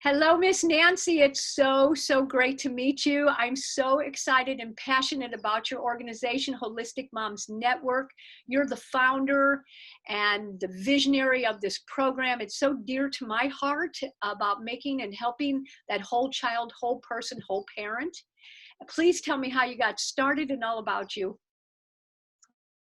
Hello, Miss Nancy. It's so great to meet you. I'm so excited and passionate about your organization, Holistic Moms Network. You're the founder and the visionary of this program. It's so dear to my heart about making and helping that whole child, whole person, whole parent. Please tell me how you got started and all about you.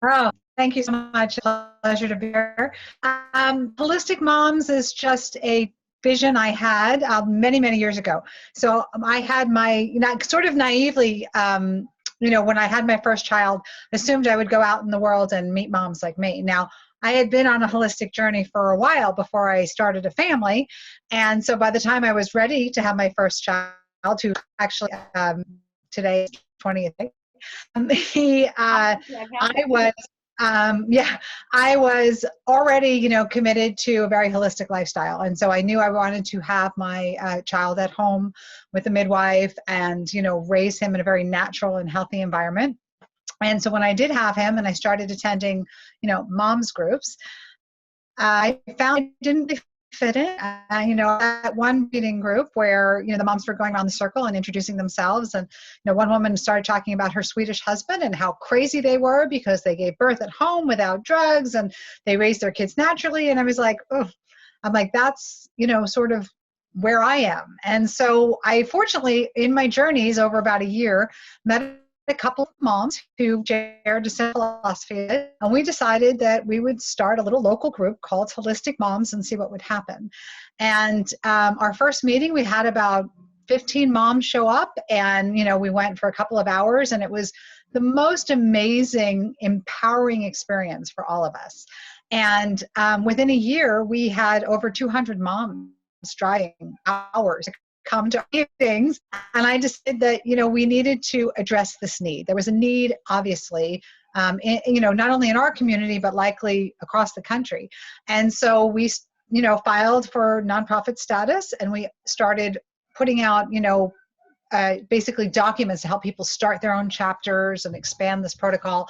Oh, thank you so much. Pleasure to be here. Holistic Moms is just a vision I had many years ago. So I had my, sort of naively, when I had my first child, assumed I would go out in the world and meet moms like me. Now, I had been on a holistic journey for a while before I started a family. And so by the time I was ready to have my first child, who actually today is 20th, I was already, committed to a very holistic lifestyle. And so I knew I wanted to have my child at home with a midwife and, raise him in a very natural and healthy environment. And so when I did have him and I started attending, moms groups, I found I didn't fit in. At one meeting group where, the moms were going around the circle and introducing themselves. And, one woman started talking about her Swedish husband and how crazy they were because they gave birth at home without drugs and they raised their kids naturally. And I was like, oh, I'm like, that's, sort of where I am. And so I fortunately, in my journeys over about a year, met a couple of moms who shared a similar philosophy, and we decided that we would start a little local group called Holistic Moms and see what would happen. And our first meeting, we had about 15 moms show up, and we went for a couple of hours, and it was the most amazing, empowering experience for all of us. And within a year, we had over 200 moms driving hours come to things, and I decided that we needed to address this need. There was a need, obviously, not only in our community but likely across the country. And so we, filed for nonprofit status, and we started putting out, basically documents to help people start their own chapters and expand this protocol.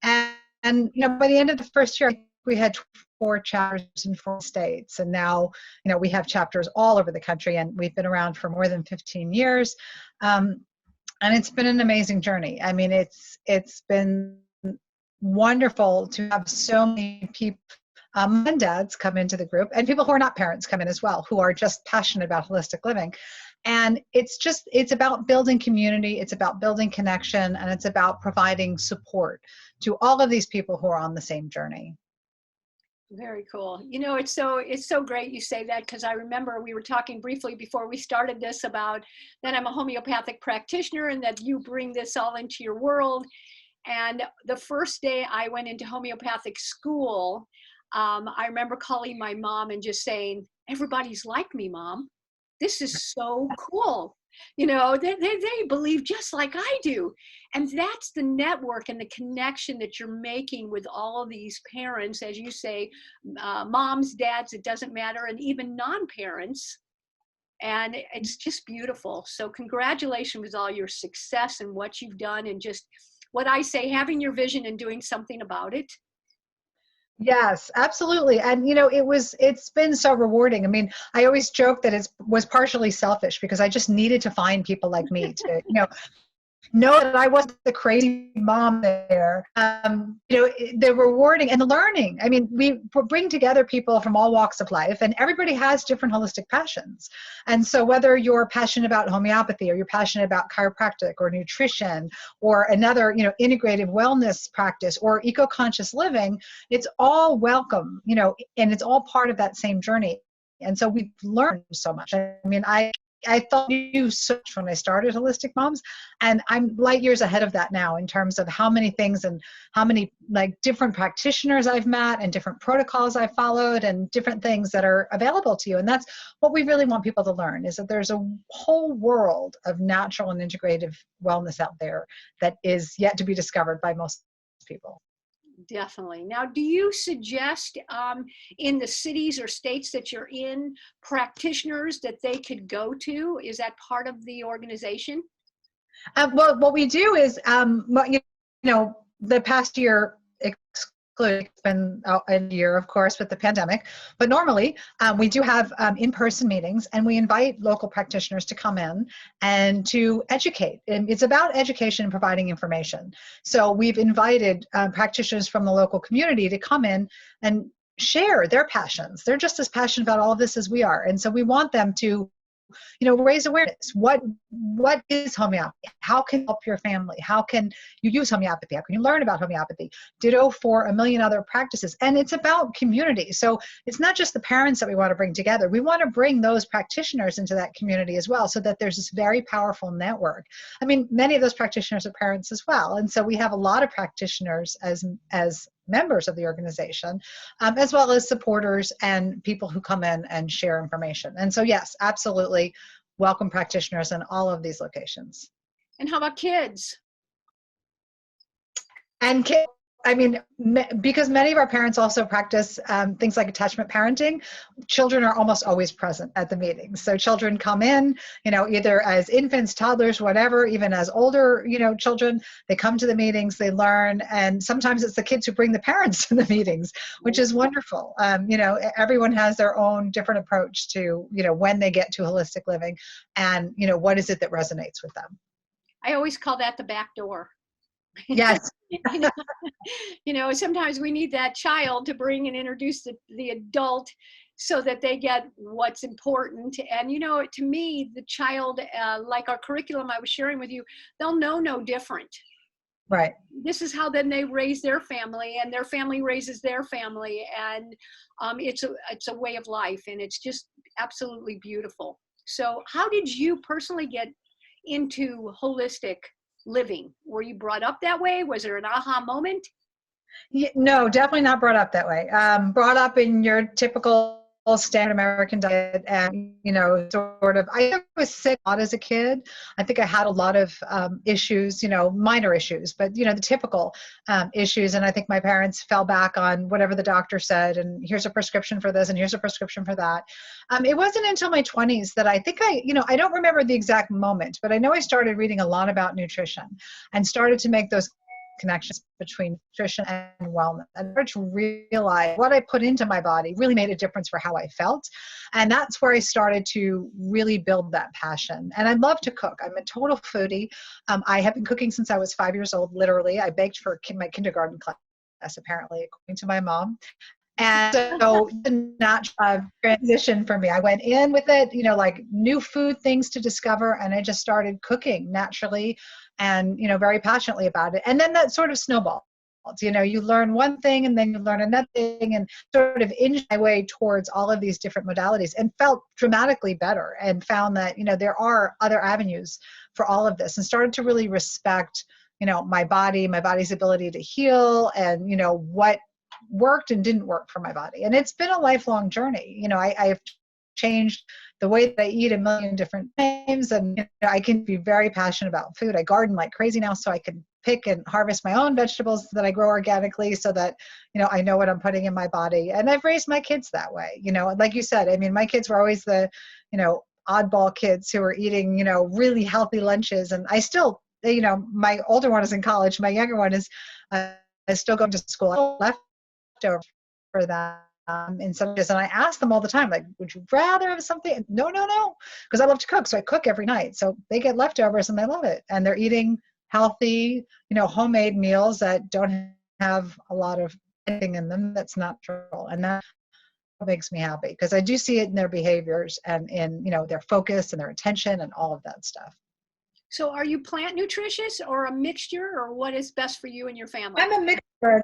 And by the end of the first year, we had 4 chapters in 4 states, and now we have chapters all over the country, and we've been around for more than 15 years, and it's been an amazing journey. I mean, it's been wonderful to have so many people, mom and dads, come into the group, and people who are not parents come in as well, who are just passionate about holistic living. And it's about building community, it's about building connection, and it's about providing support to all of these people who are on the same journey. Very cool. It's so great you say that, because I remember we were talking briefly before we started this about that I'm a homeopathic practitioner and that you bring this all into your world. And the first day I went into homeopathic school, I remember calling my mom and just saying, "Everybody's like me, Mom. This is so cool." They believe just like I do. And that's the network and the connection that you're making with all of these parents, as you say, moms, dads, it doesn't matter, and even non-parents. And it's just beautiful. So congratulations with all your success and what you've done, and just what I say, having your vision and doing something about it. Yes, absolutely. And it's been so rewarding. I mean, I always joke that it was partially selfish because I just needed to find people like me to, know that I wasn't the crazy mom there. The rewarding and the learning. I mean, we bring together people from all walks of life, and everybody has different holistic passions. And so whether you're passionate about homeopathy, or you're passionate about chiropractic or nutrition, or another, integrative wellness practice, or eco-conscious living, it's all welcome, and it's all part of that same journey. And so we've learned so much. I mean, I thought I knew so much when I started Holistic Moms, and I'm light years ahead of that now in terms of how many things and how many different practitioners I've met and different protocols I've followed and different things that are available to you. And that's what we really want people to learn, is that there's a whole world of natural and integrative wellness out there that is yet to be discovered by most people. Definitely. Now, do you suggest in the cities or states that you're in, practitioners that they could go to? Is that part of the organization? Well, what we do is, the past year It's been a year, of course, with the pandemic. But normally, we do have in-person meetings, and we invite local practitioners to come in and to educate. And it's about education and providing information. So we've invited practitioners from the local community to come in and share their passions. They're just as passionate about all of this as we are. And so we want them to raise awareness. What is homeopathy? How can it help your family? How can you use homeopathy? How can you learn about homeopathy? Ditto for a million other practices. And it's about community. So it's not just the parents that we want to bring together. We want to bring those practitioners into that community as well, so that there's this very powerful network. I mean, many of those practitioners are parents as well. And so we have a lot of practitioners as members of the organization, as well as supporters and people who come in and share information. And so, yes, absolutely welcome practitioners in all of these locations. And how about kids? And kids, I mean, because many of our parents also practice things like attachment parenting, children are almost always present at the meetings. So children come in, either as infants, toddlers, whatever, even as older, children, they come to the meetings, they learn, and sometimes it's the kids who bring the parents to the meetings, which is wonderful. Everyone has their own different approach to, when they get to holistic living, and, what is it that resonates with them. I always call that the back door. Yes. Sometimes we need that child to bring and introduce the adult so that they get what's important. And, to me, the child, like our curriculum I was sharing with you, they'll know no different. Right. This is how then they raise their family, and their family raises their family. And it's a way of life, and it's just absolutely beautiful. So how did you personally get into holistic living? Were you brought up that way? Was there an aha moment? No, definitely not brought up that way. Brought up in your typical standard American diet, and I was sick a lot as a kid. I think I had a lot of issues, minor issues, but the typical issues. And I think my parents fell back on whatever the doctor said, and here's a prescription for this, and here's a prescription for that. It wasn't until my 20s that I think I don't remember the exact moment, but I know I started reading a lot about nutrition and started to make those connections between nutrition and wellness, and started to realize what I put into my body really made a difference for how I felt. And that's where I started to really build that passion. And I love to cook. I'm a total foodie. I have been cooking since I was 5 years old, literally. I baked for my kindergarten class, apparently, according to my mom. And so the natural transition for me, I went in with it, like new food things to discover, and I just started cooking naturally and, very passionately about it. And then that sort of snowballed. You learn one thing and then you learn another thing, and sort of inched my way towards all of these different modalities, and felt dramatically better, and found that, there are other avenues for all of this, and started to really respect, my body's ability to heal, and, what worked and didn't work for my body. And it's been a lifelong journey. I've changed the way that I eat a million different times, and I can be very passionate about food. I garden like crazy now, so I can pick and harvest my own vegetables that I grow organically, so that I know what I'm putting in my body. And I've raised my kids that way. Like you said, I mean, my kids were always the oddball kids who were eating really healthy lunches, and I still, my older one is in college, my younger one is still going to school. I left over for that in some days, and I ask them all the time, like, would you rather have something? No, because I love to cook, so I cook every night. So they get leftovers and they love it, and they're eating healthy, homemade meals that don't have a lot of anything in them that's natural, and that makes me happy, because I do see it in their behaviors and in their focus and their attention and all of that stuff. So are you plant nutritious, or a mixture, or what is best for you and your family? I'm a mixture.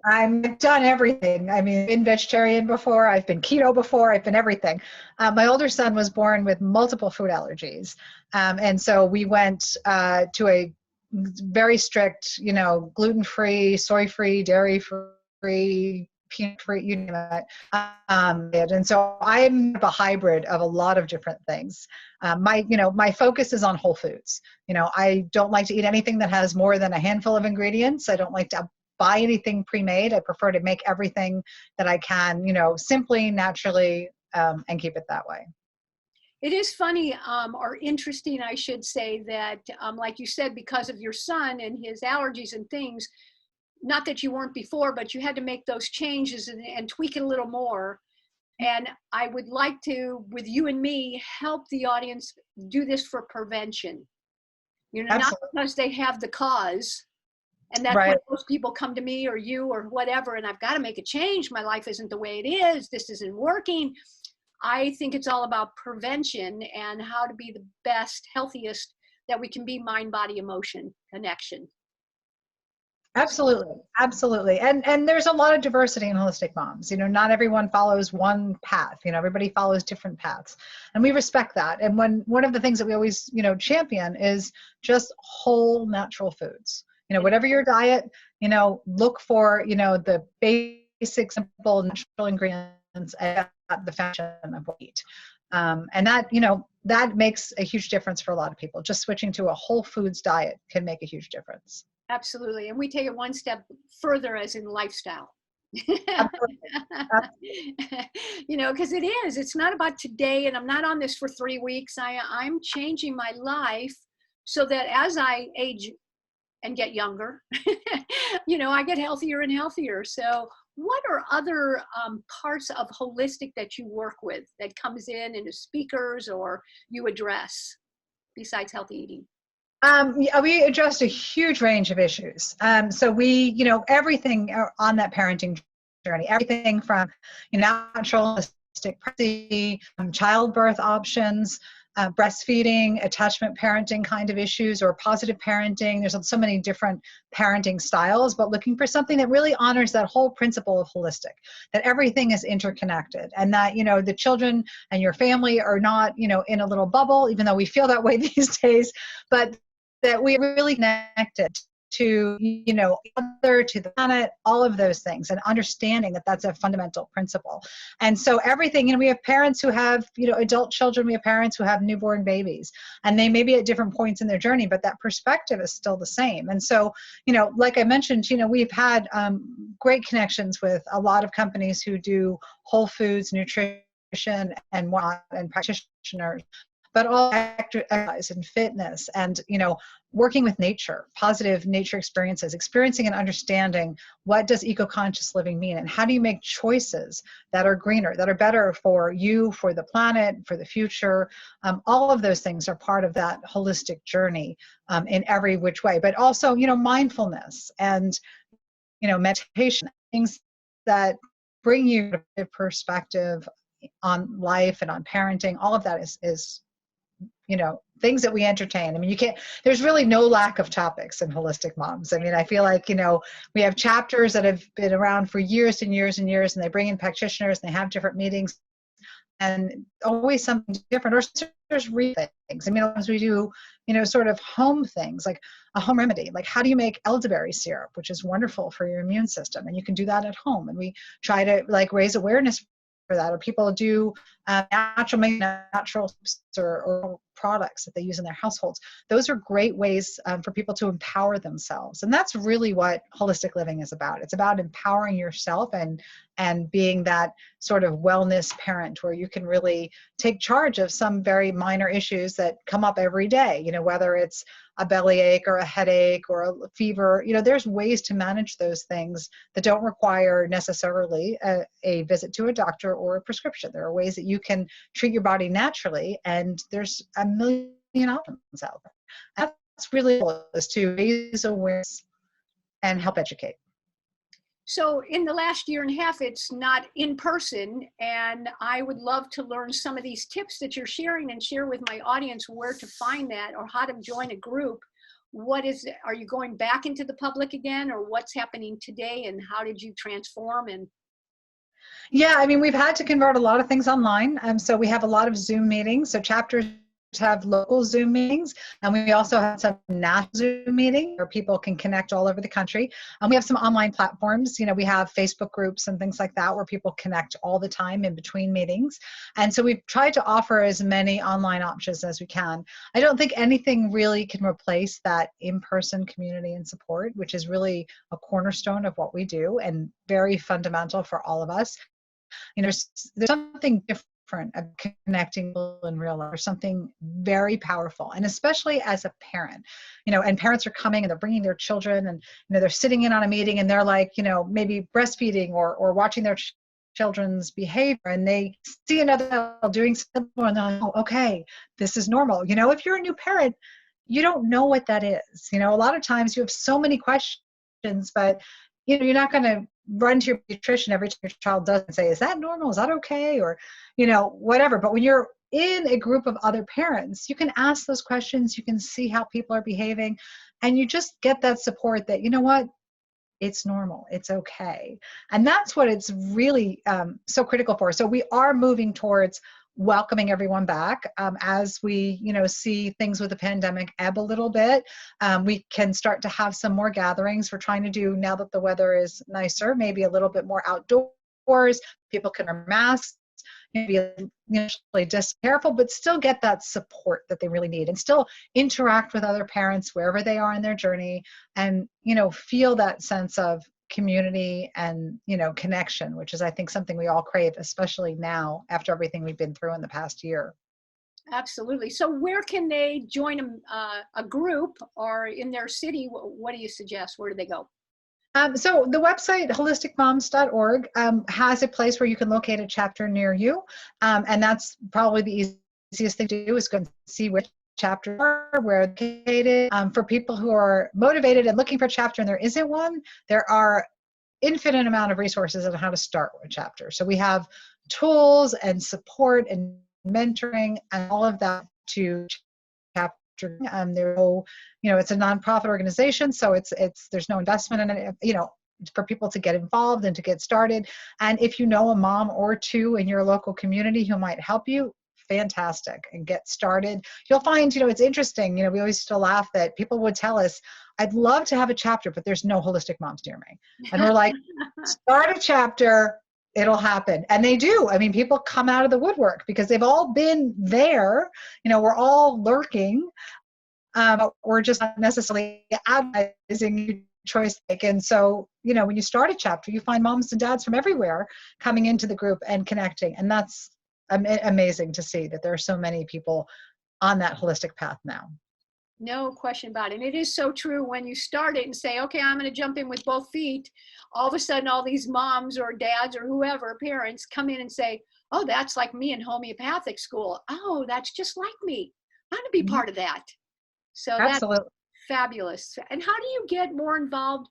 I've done everything. I mean, I've been vegetarian before, I've been keto before, I've been everything. My older son was born with multiple food allergies. And so we went to a very strict, gluten-free, soy-free, dairy-free, peanut-free, you name it. And so I'm a hybrid of a lot of different things. My focus is on whole foods. I don't like to eat anything that has more than a handful of ingredients. I don't like to buy anything pre-made. I prefer to make everything that I can, simply, naturally, and keep it that way. It is funny, or interesting, I should say, that like you said, because of your son and his allergies and things, not that you weren't before, but you had to make those changes and tweak it a little more. And I would like to, with you and me, help the audience do this for prevention. You know, not Absolutely. because they have the cause. And that's Right. when most people come to me or you or whatever, and I've got to make a change. My life isn't the way it is. This isn't working. I think it's all about prevention and how to be the best, healthiest that we can be: mind, body, emotion, connection. Absolutely, absolutely. And there's a lot of diversity in holistic moms. You know, not everyone follows one path. You know, everybody follows different paths. And we respect that. And one of the things that we always, you know, champion is just whole natural foods. You know, whatever your diet, you know, look for, you know, the basic, simple, natural ingredients at the foundation of what we eat. And that, you know, that makes a huge difference for a lot of people. Just switching to a whole foods diet can make a huge difference. Absolutely. And we take it one step further, as in lifestyle. Absolutely. You know, because it's not about today, and I'm not on this for 3 weeks. I'm changing my life so that as I age and get younger, you know, I get healthier and healthier. So what are other parts of holistic that you work with that comes in as speakers or you address besides healthy eating? Yeah, we addressed a huge range of issues. So we, you know, everything on that parenting journey, everything from, you know, natural pregnancy, childbirth options, breastfeeding, attachment parenting kind of issues, or positive parenting. There's so many different parenting styles, but looking for something that really honors that whole principle of holistic, that everything is interconnected, and that, you know, the children and your family are not, you know, in a little bubble, even though we feel that way these days, but that we're really connected to, you know, other, to the planet, all of those things, and understanding that that's a fundamental principle. And so everything, you know, we have parents who have, you know, adult children, we have parents who have newborn babies, and they may be at different points in their journey, but that perspective is still the same. And so, you know, like I mentioned, you know, we've had great connections with a lot of companies who do whole foods, nutrition, and whatnot, and practitioners, but all exercise and fitness, and, you know, working with nature, positive nature experiences, experiencing and understanding what does eco-conscious living mean, and how do you make choices that are greener, that are better for you, for the planet, for the future. All of those things are part of that holistic journey in every which way. But also, you know, mindfulness and, you know, meditation, things that bring you a perspective on life and on parenting. All of that is you know, things that we entertain. I mean, you can't, there's really no lack of topics in Holistic Moms. I mean, I feel like, you know, we have chapters that have been around for years and years and years, and they bring in practitioners and they have different meetings, and always something different, or there's real things. I mean, as we do, you know, sort of home things, like a home remedy, like how do you make elderberry syrup, which is wonderful for your immune system, and you can do that at home. And we try to like raise awareness for that, or people do natural or products that they use in their households. Those are great ways for people to empower themselves, and that's really what holistic living is about. It's about empowering yourself and being that sort of wellness parent, where you can really take charge of some very minor issues that come up every day. You know, whether it's a bellyache or a headache or a fever, you know, there's ways to manage those things that don't require necessarily a visit to a doctor or a prescription. There are ways that you can treat your body naturally, and there's a million options out there. That's really cool, is to raise awareness and help educate. So in the last year and a half, it's not in person, and I would love to learn some of these tips that you're sharing and share with my audience where to find that or how to join a group. What is it? Are you going back into the public again, or what's happening today, and how did you transform? And Yeah, I mean, we've had to convert a lot of things online. So we have a lot of Zoom meetings. So chapters have local Zoom meetings, and we also have some national Zoom meetings where people can connect all over the country. And we have some online platforms. You know, we have Facebook groups and things like that where people connect all the time in between meetings. And so we've tried to offer as many online options as we can. I don't think anything really can replace that in-person community and support, which is really a cornerstone of what we do and very fundamental for all of us. You know, there's something different different of connecting in real life. There's something very powerful, and especially as a parent, and parents are coming and they're bringing their children, and they're sitting in on a meeting and they're like, maybe breastfeeding or watching their children's behavior, and they see another adult doing something and they're like, oh, okay, this is normal. If you're a new parent, you don't know what that is. A lot of times you have so many questions, but you're not going to run to your pediatrician every time your child does and say, is that normal? Is that okay? Or, whatever. But when you're in a group of other parents, you can ask those questions, you can see how people are behaving, and you just get that support that, what, it's normal, it's okay. And that's what it's really so critical for. So we are moving towards welcoming everyone back as we see things with the pandemic ebb a little bit. We can start to have some more gatherings. We're trying to do, now that the weather is nicer, maybe a little bit more outdoors. People can wear masks, maybe initially just careful, but still get that support that they really need, and still interact with other parents wherever they are in their journey, and feel that sense of community and connection, which is, I think, something we all crave, especially now after everything we've been through in the past year. Absolutely. So where can they join a group, or in their city? What do you suggest? Where do they go? So the website holisticmoms.org has a place where you can locate a chapter near you, and that's probably the easiest thing to do, is go and see which chapters are, where they're located. For people who are motivated and looking for a chapter and there isn't one, there are infinite amount of resources on how to start a chapter. So we have tools and support and mentoring and all of that to chapter. There's no, it's a nonprofit organization, so it's there's no investment in it, for people to get involved and to get started. And if you know a mom or two in your local community who might help you, fantastic, and get started. You'll find, it's interesting, we always used to laugh that people would tell us, I'd love to have a chapter, but there's no holistic moms near me. And we're like, start a chapter, it'll happen. And they do. I mean, people come out of the woodwork because they've all been there. We're all lurking. We're just not necessarily advertising choice. And so, when you start a chapter, you find moms and dads from everywhere coming into the group and connecting. And that's amazing to see that there are so many people on that holistic path now. No question about it. And it is so true. When you start it and say, okay, I'm going to jump in with both feet, all of a sudden all these moms or dads or whoever, parents, come in and say, oh, that's like me in homeopathic school. Oh, that's just like me. I want to be part of that. So Absolutely. That's fabulous. And how do you get more involved?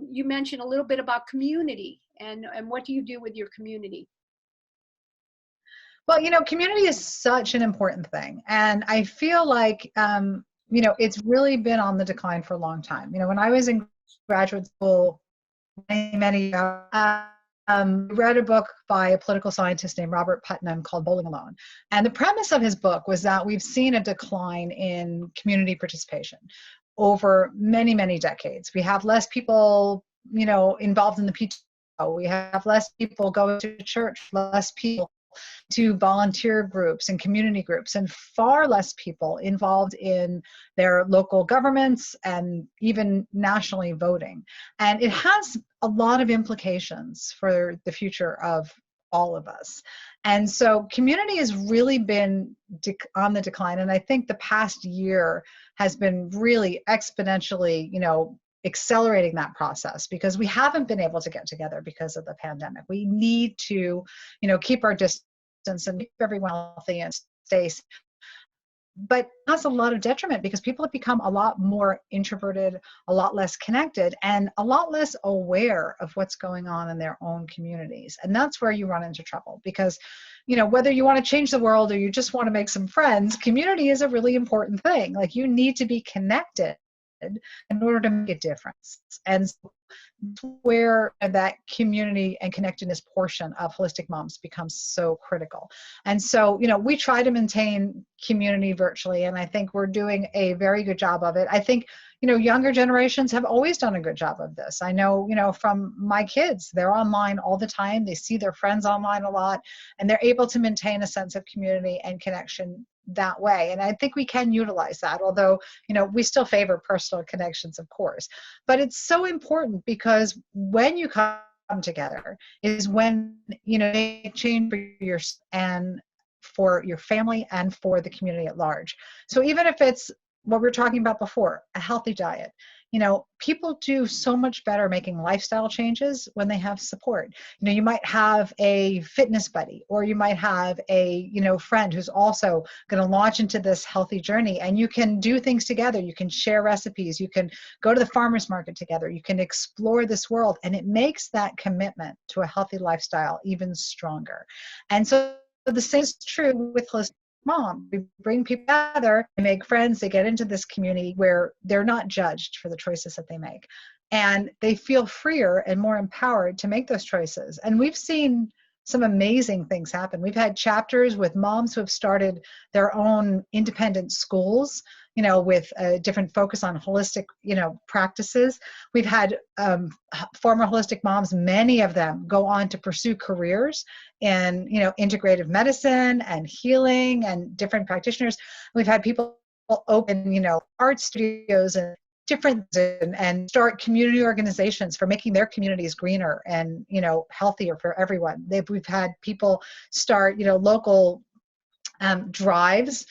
You mentioned a little bit about community, and what do you do with your community? Well, community is such an important thing. And I feel like, it's really been on the decline for a long time. When I was in graduate school many years ago, read a book by a political scientist named Robert Putnam called Bowling Alone. And the premise of his book was that we've seen a decline in community participation over many, many decades. We have less people, involved in the PTO. We have less people going to church, less people to volunteer groups and community groups, and far less people involved in their local governments and even nationally voting. And it has a lot of implications for the future of all of us. And so community has really been on the decline. And I think the past year has been really exponentially, accelerating that process, because we haven't been able to get together because of the pandemic. We need to, keep our distance and keep everyone healthy and stay safe. But it has a lot of detriment because people have become a lot more introverted, a lot less connected, and a lot less aware of what's going on in their own communities. And that's where you run into trouble, because, whether you want to change the world or you just want to make some friends, community is a really important thing. Like, you need to be connected in order to make a difference. And where that community and connectedness portion of Holistic Moms becomes so critical. And so, we try to maintain community virtually, and I think we're doing a very good job of it. I think, younger generations have always done a good job of this. I know, from my kids, they're online all the time. They see their friends online a lot, and they're able to maintain a sense of community and connection that way. And I think we can utilize that, although, we still favor personal connections, of course. But it's so important, because when you come come together is when, you know, they change for your and for your family and for the community at large. So even if it's what we were talking about before, a healthy diet, you know, people do so much better making lifestyle changes when they have support. You know, you might have a fitness buddy, or you might have a, you know, friend who's also going to launch into this healthy journey, and you can do things together. You can share recipes, you can go to the farmer's market together, you can explore this world, and it makes that commitment to a healthy lifestyle even stronger. And so the same is true with holistic mom. We bring people together, they make friends, they get into this community where they're not judged for the choices that they make. And they feel freer and more empowered to make those choices. And we've seen some amazing things happen. We've had chapters with moms who have started their own independent schools, you know, with a different focus on holistic, you know, practices. We've had former holistic moms, many of them go on to pursue careers in, you know, integrative medicine and healing and different practitioners. We've had people open, you know, art studios and different and start community organizations for making their communities greener and, you know, healthier for everyone. We've had people start, you know, local drives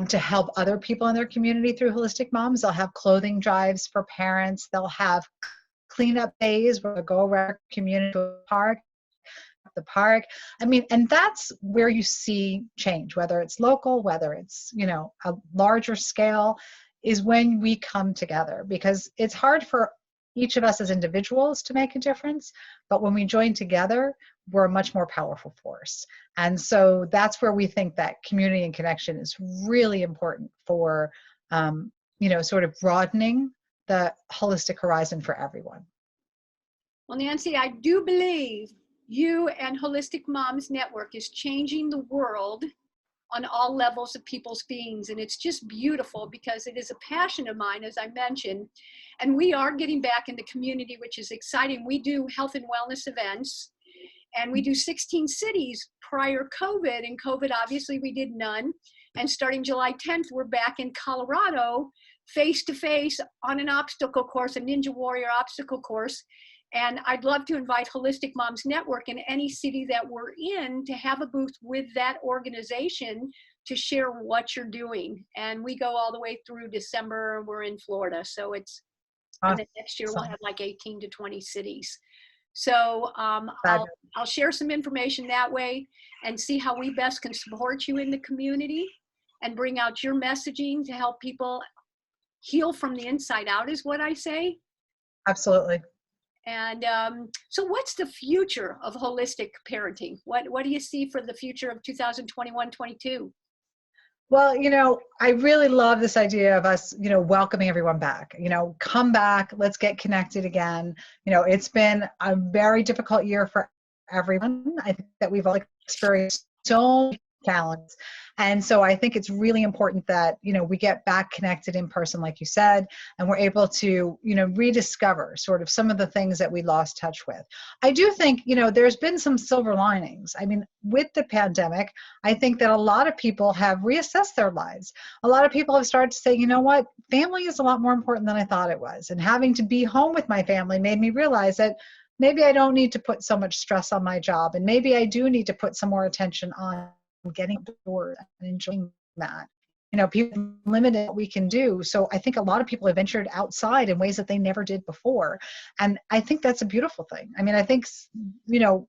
to help other people in their community through holistic moms. They'll have clothing drives for parents. They'll have cleanup days where they go around the community to a park, the park. I mean, and that's where you see change, whether it's local, whether it's, you know, a larger scale, is when we come together, because it's hard for each of us as individuals to make a difference, but when we join together, we're a much more powerful force. And so that's where we think that community and connection is really important for, you know, sort of broadening the holistic horizon for everyone. Well, Nancy, I do believe you and Holistic Moms Network is changing the world on all levels of people's beings. And it's just beautiful because it is a passion of mine, as I mentioned. And we are getting back in the community, which is exciting. We do health and wellness events, and we do 16 cities prior COVID. And COVID, obviously, we did none. And starting July 10th, we're back in Colorado, face to face on an obstacle course, a Ninja Warrior obstacle course. And I'd love to invite Holistic Moms Network in any city that we're in to have a booth with that organization to share what you're doing. And we go all the way through December. We're in Florida. So it's, and then next year we'll have like 18 to 20 cities. So I'll share some information that way and see how we best can support you in the community and bring out your messaging to help people heal from the inside out, is what I say. Absolutely. And so what's the future of holistic parenting? What do you see for the future of 2021-22? Well, you know, I really love this idea of us, you know, welcoming everyone back. You know, come back, let's get connected again. You know, it's been a very difficult year for everyone. I think that we've all experienced so many challenges. And so I think it's really important that, you know, we get back connected in person, like you said, and we're able to, you know, rediscover sort of some of the things that we lost touch with. I do think, you know, there's been some silver linings. I mean, with the pandemic, I think that a lot of people have reassessed their lives. A lot of people have started to say, you know what, family is a lot more important than I thought it was. And having to be home with my family made me realize that maybe I don't need to put so much stress on my job. And maybe I do need to put some more attention on getting outdoors and enjoying that. You know, people limited what we can do. So I think a lot of people have ventured outside in ways that they never did before. And I think that's a beautiful thing. I mean, I think, you know,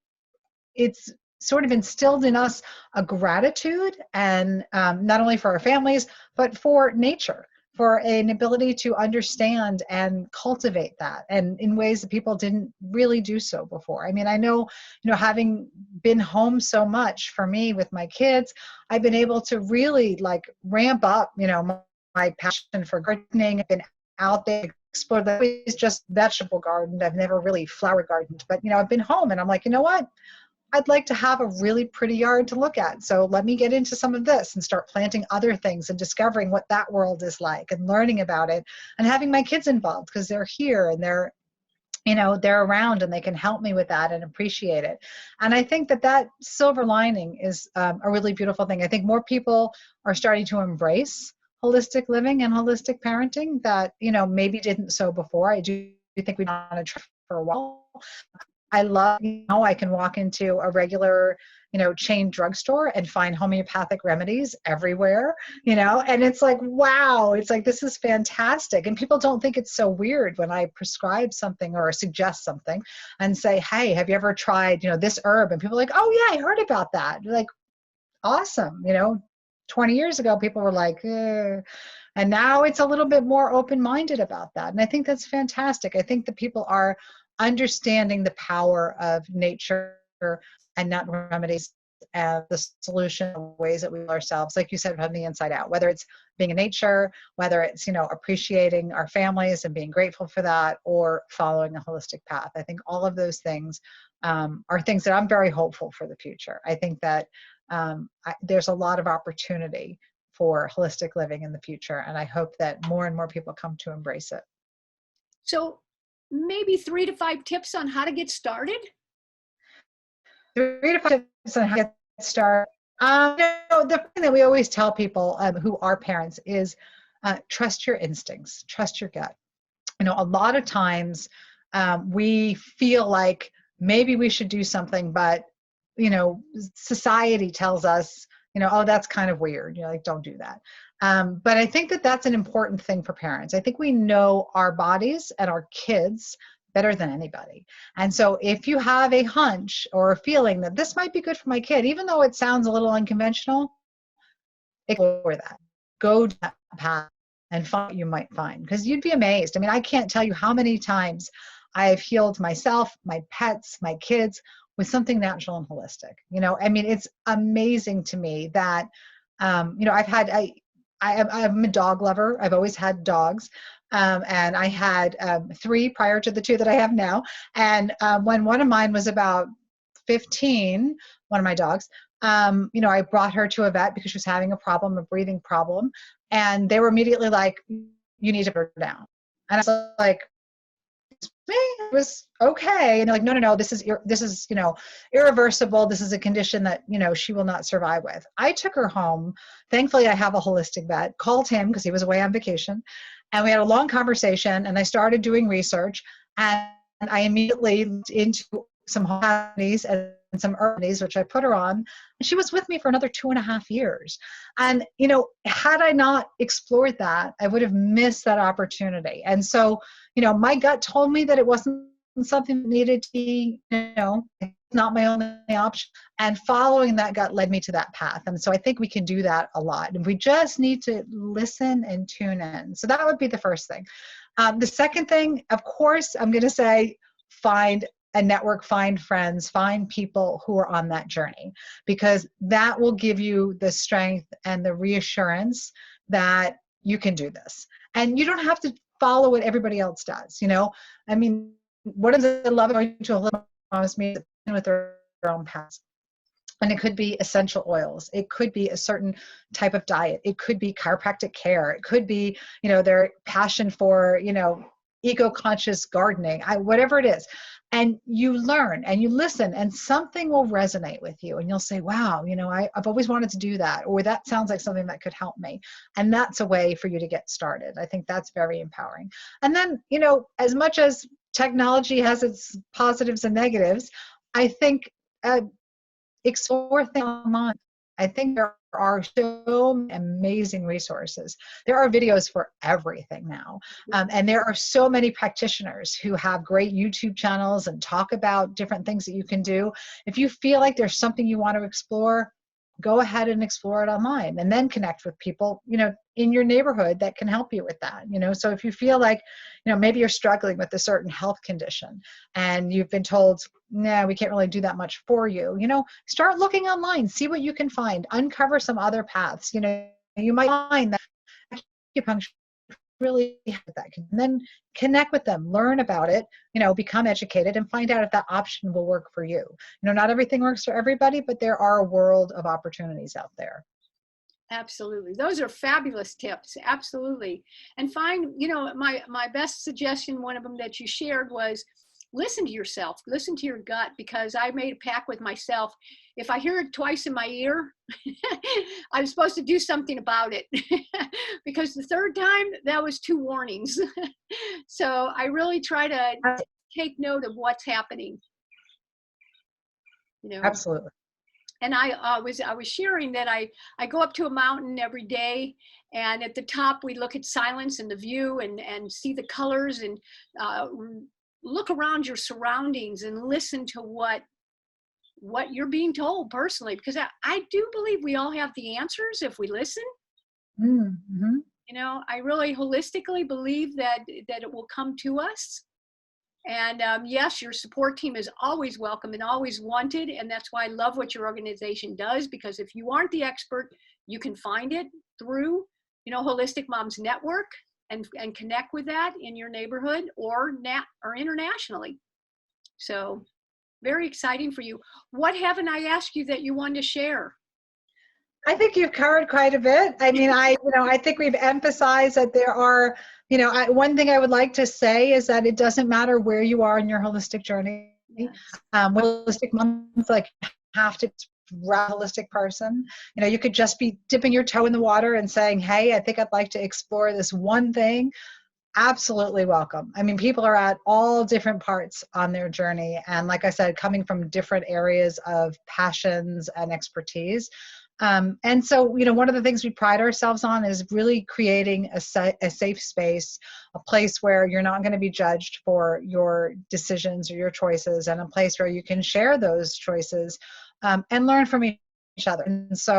it's sort of instilled in us a gratitude, and not only for our families, but for nature, for an ability to understand and cultivate that, and in ways that people didn't really do so before. I mean, I know, you know, having been home so much for me with my kids, I've been able to really like ramp up, you know, my passion for gardening. I've been out there, explored that. It's just vegetable garden. I've never really flower gardened, but you know, I've been home and I'm like, you know what? I'd like to have a really pretty yard to look at. So let me get into some of this and start planting other things and discovering what that world is like and learning about it and having my kids involved because they're here and they're, you know, they're around and they can help me with that and appreciate it. And I think that that silver lining is a really beautiful thing. I think more people are starting to embrace holistic living and holistic parenting that, you know, maybe didn't so before. I do think we've been on a trip for a while. I love, I can walk into a regular, chain drugstore and find homeopathic remedies everywhere, and it's like, wow, it's like, this is fantastic. And people don't think it's so weird when I prescribe something or suggest something and say, hey, have you ever tried, this herb? And people are like, oh yeah, I heard about that. They're like, awesome. 20 years ago, people were like, and now it's a little bit more open-minded about that. And I think that's fantastic. I think that people are understanding the power of nature and natural remedies and the solution ways that we heal ourselves, like you said, from the inside out, whether it's being in nature, whether it's, appreciating our families and being grateful for that, or following a holistic path. I think all of those things are things that I'm very hopeful for the future. I think that there's a lot of opportunity for holistic living in the future, and I hope that more and more people come to embrace it. So maybe 3 to 5 tips on how to get started? 3 to 5 tips on how to get started. The thing that we always tell people who are parents is trust your instincts, trust your gut. A lot of times we feel like maybe we should do something, but society tells us, oh, that's kind of weird. Like, don't do that. But I think that that's an important thing for parents. I think we know our bodies and our kids better than anybody. And so if you have a hunch or a feeling that this might be good for my kid, even though it sounds a little unconventional, explore that. Go to that path and find what you might find, because you'd be amazed. I mean, I can't tell you how many times I've healed myself, my pets, my kids with something natural and holistic. I mean, it's amazing to me that, I'm a dog lover. I've always had dogs. And I had 3 prior to the 2 that I have now. And when one of mine was about 15, one of my dogs, I brought her to a vet because she was having a breathing problem. And they were immediately like, you need to put her down. And I was like, it was okay. And they're like, no, this is irreversible. This is a condition that, she will not survive with. I took her home. Thankfully, I have a holistic vet. Called him because he was away on vacation. And we had a long conversation, and I started doing research, and I immediately looked into some homeopathies and some herbs, which I put her on, and she was with me for another 2.5 years. And, had I not explored that, I would have missed that opportunity. And so, my gut told me that it wasn't something that needed to be, it's not my only option. And following that gut led me to that path. And so I think we can do that a lot. And we just need to listen and tune in. So that would be the first thing. The second thing, of course, I'm going to say, find a network, find friends, find people who are on that journey, because that will give you the strength and the reassurance that you can do this. And you don't have to follow what everybody else does. I mean, what does it love going to a holistic promise mean with their own paths? And it could be essential oils. It could be a certain type of diet. It could be chiropractic care. It could be, their passion for, eco-conscious gardening, whatever it is. And you learn and you listen, and something will resonate with you, and you'll say, wow, I've always wanted to do that, or that sounds like something that could help me. And that's a way for you to get started. I think that's very empowering. And then, as much as technology has its positives and negatives, I think explore things online. I think there are so many amazing resources. There are videos for everything now. And there are so many practitioners who have great YouTube channels and talk about different things that you can do. If you feel like there's something you want to explore, go ahead and explore it online, and then connect with people, in your neighborhood that can help you with that. So if you feel like, maybe you're struggling with a certain health condition and you've been told, no, we can't really do that much for you, start looking online, see what you can find, uncover some other paths. You might find that acupuncture really that, and then connect with them, learn about it, become educated, and find out if that option will work for you. Not everything works for everybody, but there are a world of opportunities out there. Absolutely. Those are fabulous tips. Absolutely. And find, my best suggestion, one of them that you shared, was listen to yourself, listen to your gut, because I made a pact with myself. If I hear it twice in my ear, I'm supposed to do something about it. Because the third time, that was 2 warnings. So I really try to take note of what's happening. you know. Absolutely. And I was sharing that I go up to a mountain every day, and at the top we look at silence and the view, and see the colors, and uh, look around your surroundings and listen to what you're being told personally, because I do believe we all have the answers if we listen. Mm-hmm. You know, I really holistically believe that it will come to us. And yes, your support team is always welcome and always wanted. And that's why I love what your organization does, because if you aren't the expert, you can find it through, Holistic Moms Network, and connect with that in your neighborhood or internationally. So very exciting for you. What haven't I asked you that you wanted to share? I think you've covered quite a bit. I mean, I think we've emphasized that there are, one thing I would like to say is that it doesn't matter where you are in your holistic journey. Yes. With holistic moms, like, have to be a holistic person. You could just be dipping your toe in the water and saying, hey, I think I'd like to explore this one thing. Absolutely welcome. I mean, people are at all different parts on their journey. And like I said, coming from different areas of passions and expertise. And so, one of the things we pride ourselves on is really creating a safe space, a place where you're not going to be judged for your decisions or your choices, and a place where you can share those choices and learn from each other. And so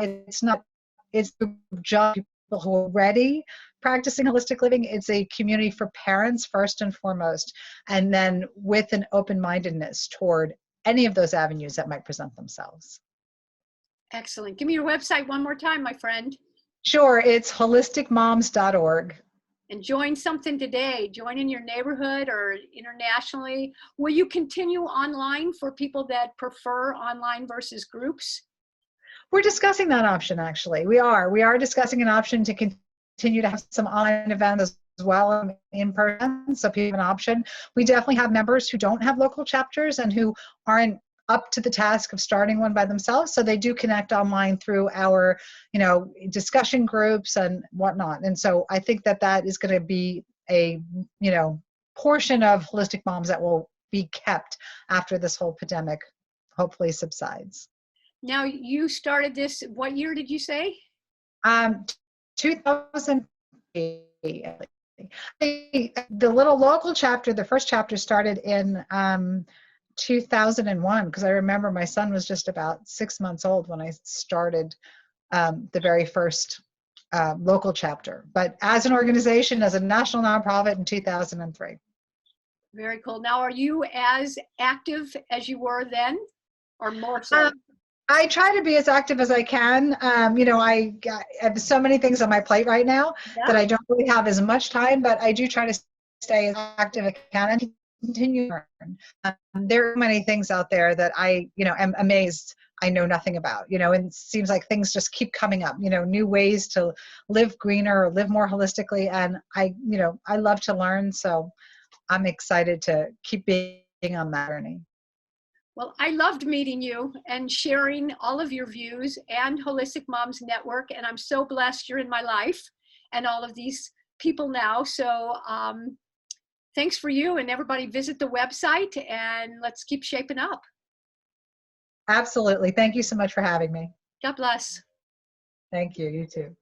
it's the job of people who are ready practicing holistic living. It's a community for parents first and foremost, and then with an open-mindedness toward any of those avenues that might present themselves. Excellent. Give me your website one more time, my friend. Sure, it's holisticmoms.org. And join something today. Join in your neighborhood or internationally. Will you continue online for people that prefer online versus groups? We're discussing that option, actually. We are discussing an option to continue to have some online events as well in person, so people have an option. We definitely have members who don't have local chapters and who aren't up to the task of starting one by themselves, so they do connect online through our discussion groups and whatnot. And so I think that is going to be a portion of Holistic Moms that will be kept after this whole pandemic hopefully subsides. Now, you started this, what year did you say? 2000. The little local chapter, the first chapter, started in 2001, because I remember my son was just about 6 months old when I started the very first local chapter. But as an organization, as a national nonprofit, in 2003. Very cool. Now, are you as active as you were then, or more so? I try to be as active as I can. I have so many things on my plate right now that I don't really have as much time, but I do try to stay as active as I can and continue to learn. There are many things out there that I, am amazed I know nothing about, and it seems like things just keep coming up, new ways to live greener or live more holistically. And I love to learn. So I'm excited to keep being on that journey. Well, I loved meeting you and sharing all of your views and Holistic Moms Network. And I'm so blessed you're in my life and all of these people now. So thanks for you, and everybody visit the website, and let's keep shaping up. Absolutely. Thank you so much for having me. God bless. Thank you. You too.